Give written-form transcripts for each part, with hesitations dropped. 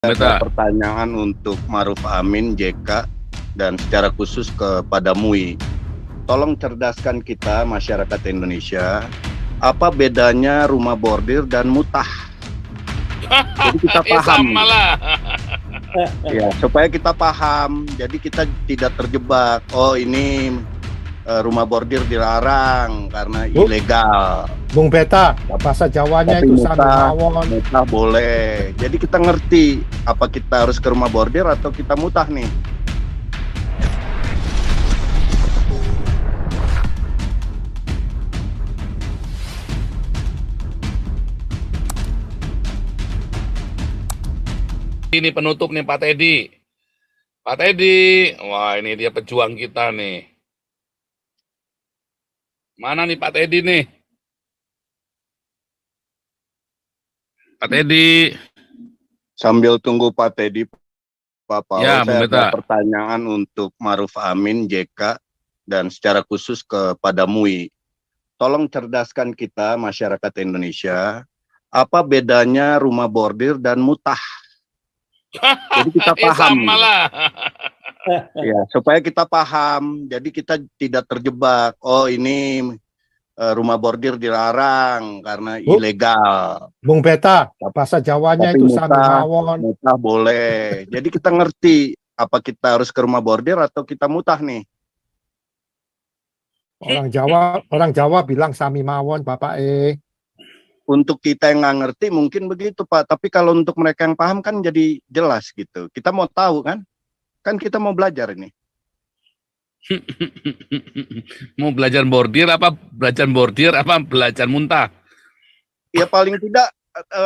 Ada pertanyaan untuk Maruf Amin, JK, dan secara khusus kepada MUI. Tolong cerdaskan kita, masyarakat Indonesia, apa bedanya rumah bordir dan mutah? Jadi kita paham. Sama lah. Ya, supaya kita paham, jadi kita tidak terjebak. Oh, ini rumah bordir dilarang karena ilegal. Bung Beta, bahasa Jawanya Tapi itu sami mawon. mutah boleh. Jadi kita ngerti apa kita harus ke rumah bordir atau kita mutah nih. Ini penutup nih Pak Teddy. Pak Teddy, wah ini dia pejuang kita nih. Mana nih Pak Teddy nih? Pak Teddy. Sambil tunggu Pak Teddy, Pak Paul, Ya, saya Bung ada Beta. pertanyaan untuk Maruf Amin, JK, dan secara khusus kepada MUI. Tolong cerdaskan kita, masyarakat Indonesia, apa bedanya rumah bordir dan mutah? Jadi kita paham. Sama lah. Ya, supaya kita paham, jadi kita tidak terjebak. Oh, ini rumah bordir dilarang karena ilegal. Bung Beta, bahasa Jawanya Tapi itu sami mawon. mutah boleh. Jadi kita ngerti apa kita harus ke rumah bordir atau kita mutah nih. Orang Jawa bilang sami mawon, Bapak Untuk kita yang nggak ngerti mungkin begitu, Pak. Tapi kalau untuk mereka yang paham kan jadi jelas gitu. Kita mau tahu kan? Kan kita mau belajar ini. Mau belajar bordir apa belajar muntah? Ya paling tidak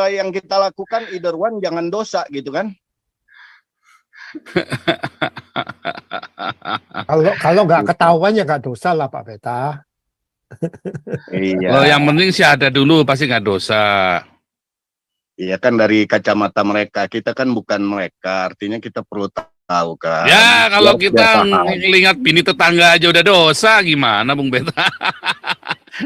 yang kita lakukan either one, jangan dosa gitu kan. Kalau nggak ketahuan ya nggak dosa lah Pak Beta. Iya. Loh, yang penting sih ada dulu, pasti nggak dosa. Iya kan dari kacamata mereka, kita kan bukan mereka, artinya kita perlu tahu kan. Ya, kalau Biar kita paham. ngelihat bini tetangga aja udah dosa, gimana Bung Beta?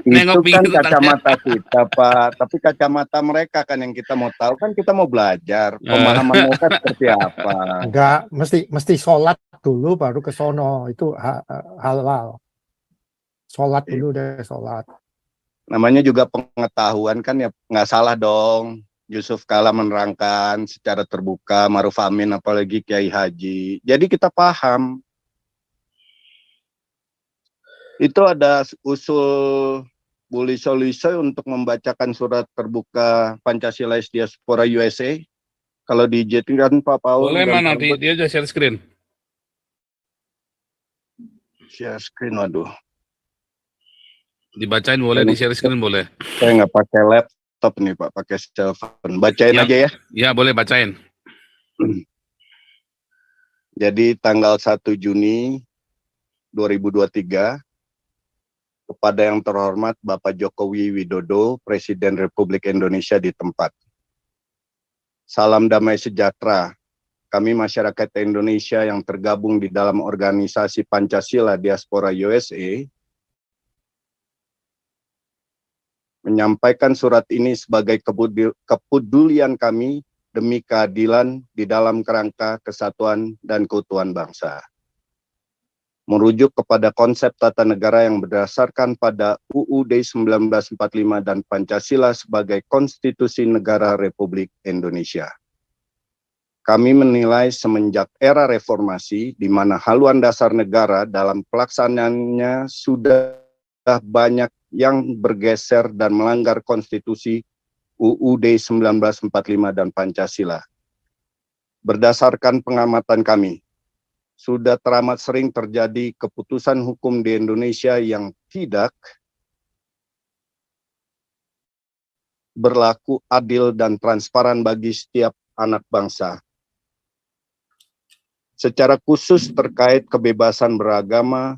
Itu kan bini kacamata kita, Pak. Tapi kacamata mereka kan yang kita mau tahu, kan kita mau belajar. Pemahaman mereka seperti apa. Enggak, mesti sholat dulu baru ke sono. Itu halal. Sholat dulu deh, sholat. Namanya juga pengetahuan kan ya, nggak salah dong. Yusuf Kala menerangkan secara terbuka, Maruf Amin apalagi Kiai Haji. Jadi kita paham. Itu ada usul Buli Solusi untuk membacakan surat terbuka Pancasila Diaspora USA. Kalau diizinkan Pak Paul. Boleh mana, dia aja share screen. Share screen, waduh. Dibacain boleh, di share screen boleh. Saya nggak pakai laptop nih Pak, pakai telepon. Bacain aja ya. Ya, boleh bacain. Jadi tanggal 1 Juni 2023, kepada yang terhormat Bapak Jokowi Widodo, Presiden Republik Indonesia di tempat. Salam damai sejahtera. Kami masyarakat Indonesia yang tergabung di dalam organisasi Pancasila Diaspora USA menyampaikan surat ini sebagai kepedulian kami demi keadilan di dalam kerangka kesatuan dan keutuhan bangsa. Merujuk kepada konsep tata negara yang berdasarkan pada UUD 1945 dan Pancasila sebagai Konstitusi Negara Republik Indonesia. Kami menilai semenjak era reformasi, di mana haluan dasar negara dalam pelaksanaannya sudah banyak yang bergeser dan melanggar konstitusi UUD 1945 dan Pancasila. Berdasarkan pengamatan kami, sudah teramat sering terjadi keputusan hukum di Indonesia yang tidak berlaku adil dan transparan bagi setiap anak bangsa. Secara khusus terkait kebebasan beragama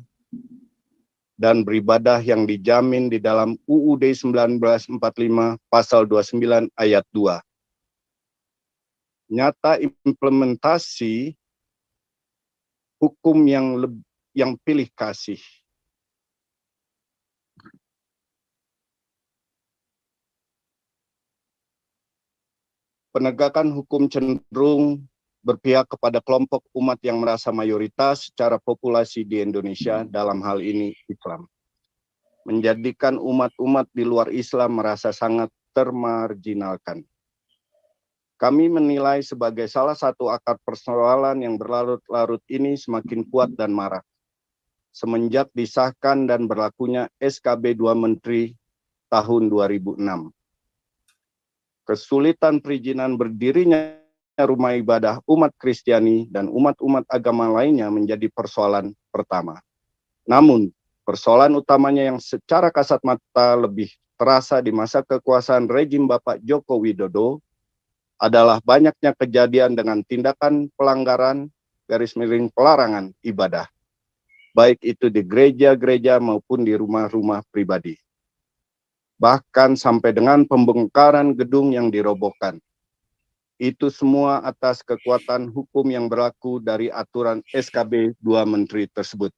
dan beribadah yang dijamin di dalam UUD 1945 pasal 29 ayat 2. Nyata implementasi hukum yang pilih kasih. Penegakan hukum cenderung berpihak kepada kelompok umat yang merasa mayoritas secara populasi di Indonesia, dalam hal ini Islam, menjadikan umat-umat di luar Islam merasa sangat termarginalkan. Kami menilai sebagai salah satu akar persoalan yang berlarut-larut ini semakin kuat dan marak semenjak disahkan dan berlakunya SKB 2 Menteri tahun 2006. Kesulitan perizinan berdirinya rumah ibadah umat Kristiani dan umat-umat agama lainnya menjadi persoalan pertama. Namun, persoalan utamanya yang secara kasat mata lebih terasa di masa kekuasaan rejim Bapak Joko Widodo adalah banyaknya kejadian dengan tindakan pelanggaran /pelarangan ibadah, baik itu di gereja-gereja maupun di rumah-rumah pribadi. Bahkan sampai dengan pembongkaran gedung yang dirobohkan. Itu semua atas kekuatan hukum yang berlaku dari aturan SKB 2 Menteri tersebut.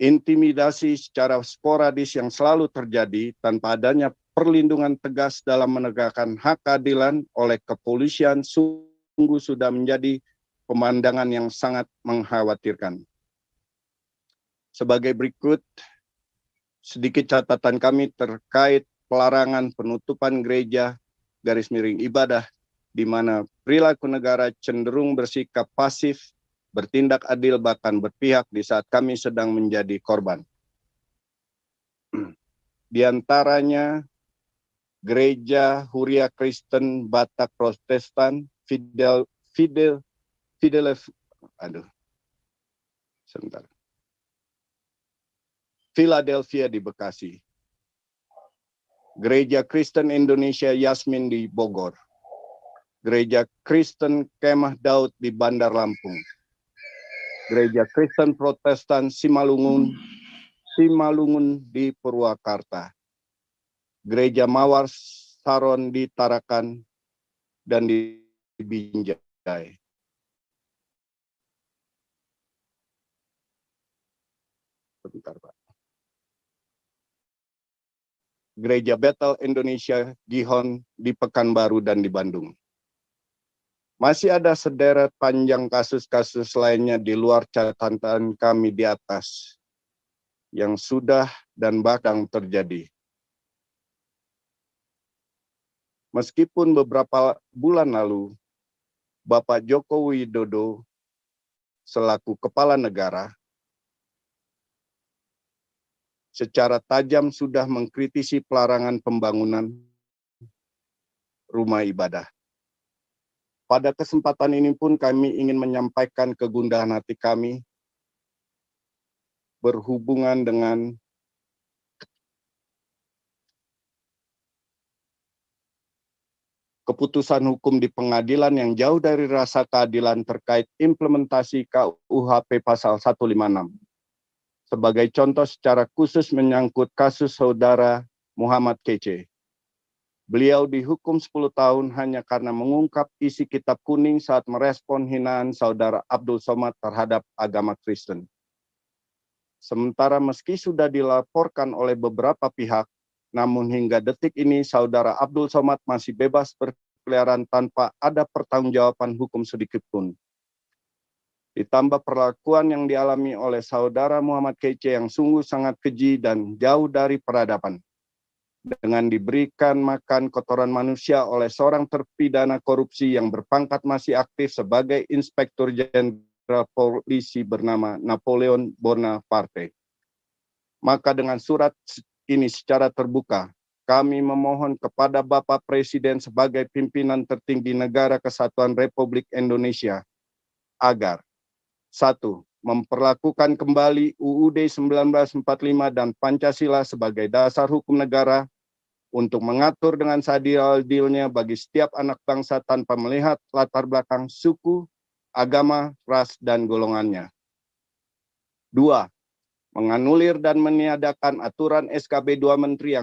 Intimidasi secara sporadis yang selalu terjadi tanpa adanya perlindungan tegas dalam menegakkan hak keadilan oleh kepolisian sungguh sudah menjadi pemandangan yang sangat mengkhawatirkan. Sebagai berikut, sedikit catatan kami terkait pelarangan penutupan gereja /ibadah di mana perilaku negara cenderung bersikap pasif, bertindak adil bahkan berpihak di saat kami sedang menjadi korban. Di antaranya Gereja Huria Kristen Batak Protestan Philadelphia di Bekasi, Gereja Kristen Indonesia Yasmin di Bogor, Gereja Kristen Kemah Daud di Bandar Lampung, Gereja Kristen Protestan Simalungun di Purwakarta, Gereja Mawar Saron di Tarakan dan di Binjai. Bentar, Pak. Gereja Bethel Indonesia Gihon di Pekanbaru dan di Bandung. Masih ada sederet panjang kasus-kasus lainnya di luar catatan kami di atas yang sudah dan bahkan terjadi. Meskipun beberapa bulan lalu Bapak Joko Widodo selaku kepala negara secara tajam sudah mengkritisi pelarangan pembangunan rumah ibadah. Pada kesempatan ini pun kami ingin menyampaikan kegundahan hati kami berhubungan dengan keputusan hukum di pengadilan yang jauh dari rasa keadilan terkait implementasi KUHP pasal 156. Sebagai contoh secara khusus menyangkut kasus saudara Muhammad Kece. Beliau dihukum 10 tahun hanya karena mengungkap isi kitab kuning saat merespon hinaan saudara Abdul Somad terhadap agama Kristen. Sementara meski sudah dilaporkan oleh beberapa pihak, namun hingga detik ini saudara Abdul Somad masih bebas berkeliaran tanpa ada pertanggungjawaban hukum sedikit pun. Ditambah perlakuan yang dialami oleh saudara Muhammad Kece yang sungguh sangat keji dan jauh dari peradaban. Dengan diberikan makan kotoran manusia oleh seorang terpidana korupsi yang berpangkat masih aktif sebagai Inspektur Jenderal Polisi bernama Napoleon Bonaparte. Maka dengan surat ini secara terbuka, kami memohon kepada Bapak Presiden sebagai pimpinan tertinggi Negara Kesatuan Republik Indonesia agar 1. Memperlakukan kembali UUD 1945 dan Pancasila sebagai dasar hukum negara untuk mengatur dengan seadil-adilnya bagi setiap anak bangsa tanpa melihat latar belakang suku, agama, ras, dan golongannya. 2. Menganulir dan meniadakan aturan SKB 2 Menteri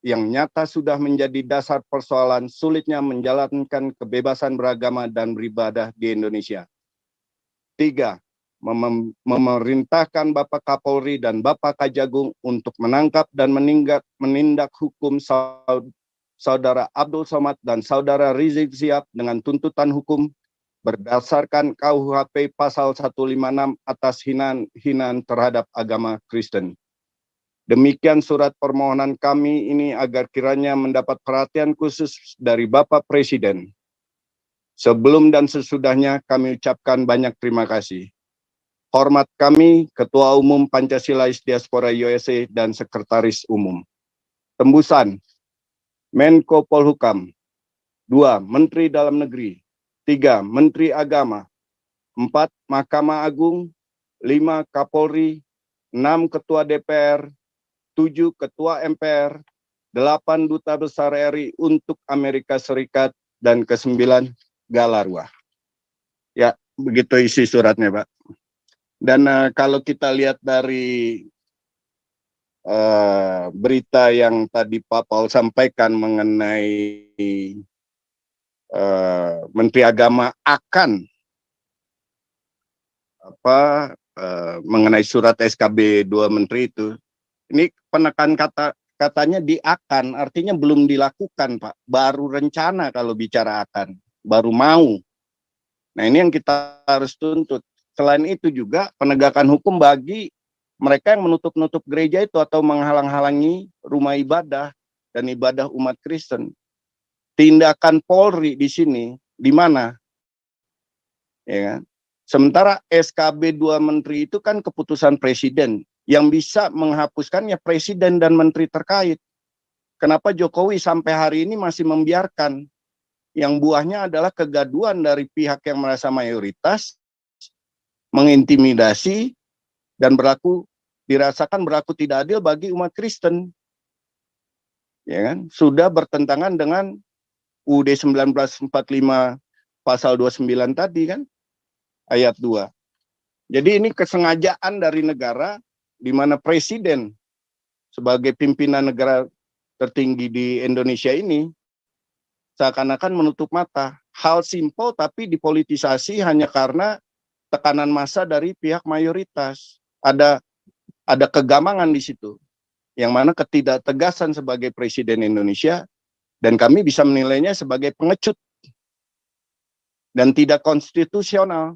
yang nyata sudah menjadi dasar persoalan sulitnya menjalankan kebebasan beragama dan beribadah di Indonesia. 3. Memerintahkan Bapak Kapolri dan Bapak Kajagung untuk menangkap dan menindak hukum Saudara Abdul Somad dan Saudara Rizik Sihab dengan tuntutan hukum berdasarkan KUHP pasal 156 atas hinaan terhadap agama Kristen. Demikian surat permohonan kami ini agar kiranya mendapat perhatian khusus dari Bapak Presiden. Sebelum dan sesudahnya kami ucapkan banyak terima kasih. Hormat kami, Ketua Umum Pancasilais Diaspora USA dan Sekretaris Umum. Tembusan, Menko Polhukam. 2. Menteri Dalam Negeri. 3. Menteri Agama. 4. Mahkamah Agung. 5. Kapolri. 6. Ketua DPR. 7. Ketua MPR. 8. Duta Besar RI untuk Amerika Serikat. Dan ke-9. Galarwa. Ya, begitu isi suratnya, Pak. Dan kalau kita lihat dari berita yang tadi Pak Paul sampaikan mengenai Menteri Agama akan mengenai surat SKB 2 Menteri itu, ini penekan katanya di akan, artinya belum dilakukan, Pak. Baru rencana kalau bicara akan, baru mau. Nah, ini yang kita harus tuntut. Selain itu juga penegakan hukum bagi mereka yang menutup-nutup gereja itu atau menghalang-halangi rumah ibadah dan ibadah umat Kristen. Tindakan Polri di sini di mana? Ya kan? Sementara SKB 2 Menteri itu kan keputusan Presiden yang bisa menghapuskannya Presiden dan Menteri terkait. Kenapa Jokowi sampai hari ini masih membiarkan? Yang buahnya adalah kegaduhan dari pihak yang merasa mayoritas, mengintimidasi, dan dirasakan berlaku tidak adil bagi umat Kristen. Ya kan? Sudah bertentangan dengan UUD 1945 pasal 29 tadi kan, ayat 2. Jadi ini kesengajaan dari negara di mana Presiden sebagai pimpinan negara tertinggi di Indonesia ini seakan-akan menutup mata. Hal simpel tapi dipolitisasi hanya karena tekanan massa dari pihak mayoritas. Ada kegamangan di situ, yang mana ketidaktegasan sebagai Presiden Indonesia, dan kami bisa menilainya sebagai pengecut dan tidak konstitusional.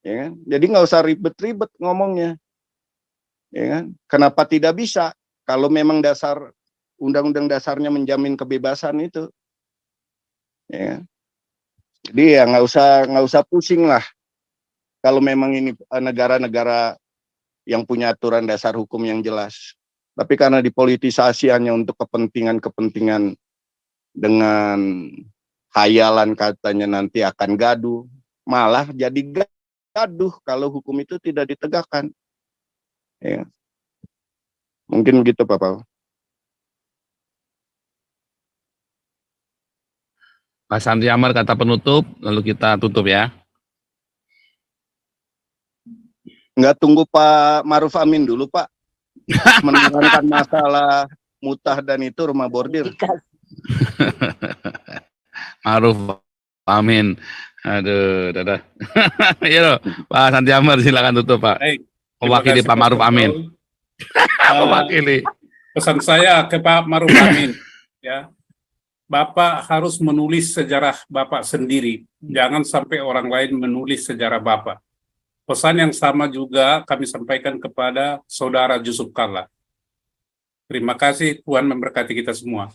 Ya kan? Jadi nggak usah ribet-ribet ngomongnya. Ya kan? Kenapa tidak bisa? Kalau memang dasar undang-undang dasarnya menjamin kebebasan itu. Ya kan? Jadi ya nggak usah pusing lah. Kalau memang ini negara-negara yang punya aturan dasar hukum yang jelas. Tapi karena dipolitisasi hanya untuk kepentingan-kepentingan dengan hayalan katanya nanti akan gaduh, malah jadi gaduh kalau hukum itu tidak ditegakkan. Ya. Mungkin begitu Pak Paul. Pak Sandi Amar kata penutup, lalu kita tutup ya. Nggak tunggu Pak Maruf Amin dulu Pak, menerangkan masalah mutah dan itu rumah bordir. Maruf Amin, aduh, dadah. Iya loh, Pak Sandi Amar silakan tutup Pak. Baik, Mewakili Pak Maruf Amin. Mewakili. Pesan saya ke Pak Maruf Amin, ya, Bapak harus menulis sejarah Bapak sendiri, jangan sampai orang lain menulis sejarah Bapak. Pesan yang sama juga kami sampaikan kepada Saudara Yusuf Kalla. Terima kasih, Tuhan memberkati kita semua.